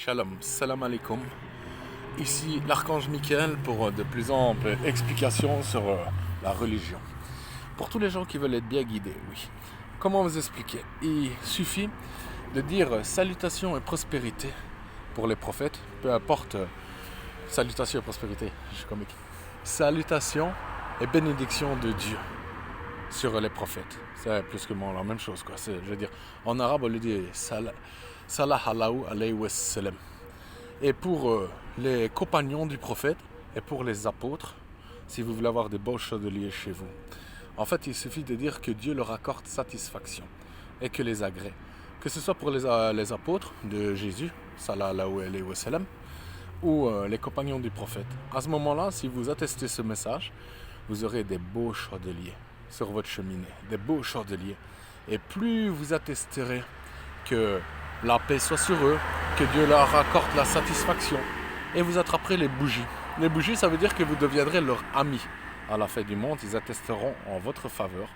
Shalom, salam alaikum. Ici l'archange Michael pour de plus amples explications sur la religion. Pour tous les gens qui veulent être bien guidés, oui. Comment vous expliquer? Il suffit de dire salutations et prospérité pour les prophètes, peu importe salutations et prospérité, je suis comique. Salutations et bénédiction de Dieu sur les prophètes. C'est plus que moi la même chose, quoi. Je veux dire, en arabe on le dit Salah Allahu alayhi wa sallam. Et pour les compagnons du prophète et pour les apôtres, si vous voulez avoir des beaux chandeliers chez vous, en fait il suffit de dire que Dieu leur accorde satisfaction et que les agrée. Que ce soit pour les apôtres de Jésus, Salah Allahu alayhi wa sallam, ou les compagnons du prophète. À ce moment-là, si vous attestez ce message, vous aurez des beaux chandeliers sur votre cheminée, des beaux chandeliers. Et plus vous attesterez que la paix soit sur eux, que Dieu leur accorde la satisfaction, et vous attraperez les bougies. Les bougies, ça veut dire que vous deviendrez leur ami. À la fin du monde, ils attesteront en votre faveur,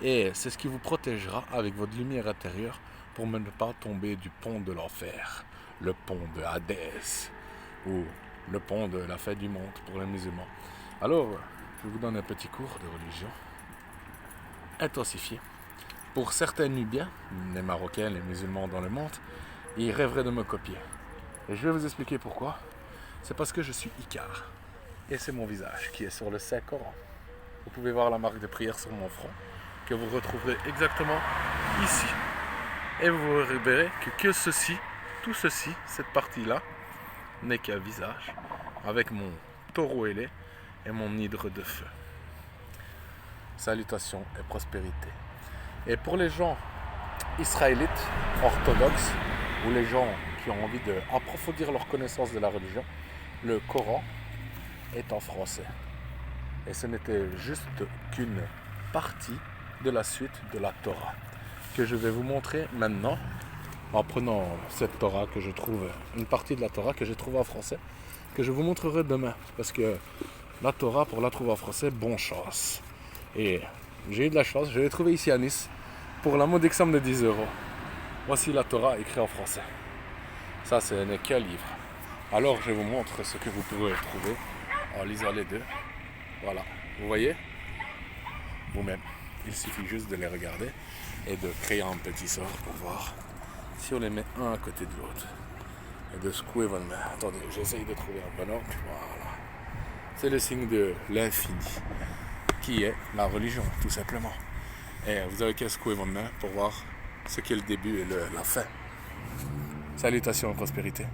et c'est ce qui vous protégera avec votre lumière intérieure pour ne pas tomber du pont de l'enfer, le pont de Hadès, ou le pont de la fin du monde pour les musulmans. Alors, je vous donne un petit cours de religion intensifié. Pour certains Nubiens, les Marocains, les musulmans dans le monde, ils rêveraient de me copier. Et je vais vous expliquer pourquoi. C'est parce que je suis Icar. Et c'est mon visage qui est sur le Saint-Coran. Vous pouvez voir la marque de prière sur mon front, que vous retrouverez exactement ici. Et vous verrez que ceci, tout ceci, cette partie-là, n'est qu'un visage, avec mon taureau ailé et mon hydre de feu. Salutations et prospérité. Et pour les gens israélites, orthodoxes, ou les gens qui ont envie d'approfondir leur connaissance de la religion, le Coran est en français. Et ce n'était juste qu'une partie de la suite de la Torah, que je vais vous montrer maintenant, en prenant cette Torah que je trouve, une partie de la Torah que j'ai trouvée en français, que je vous montrerai demain. Parce que la Torah, pour la trouver en français, bonne chance. Et j'ai eu de la chance, je l'ai trouvée ici à Nice, pour la modique somme de 10 €. Voici la Torah écrite en français. Ça, ce n'est qu'un livre. Alors, je vous montre ce que vous pouvez trouver en lisant les deux. Voilà, vous voyez vous-même. Il suffit juste de les regarder et de créer un petit sort pour voir si on les met un à côté de l'autre. Et de secouer votre main. Attendez, j'essaye de trouver un bon ordre. Voilà. C'est le signe de l'infini, qui est la religion, tout simplement. Et vous avez qu'à secouer votre main pour voir ce qu'est le début et la fin. Salutations et prospérité.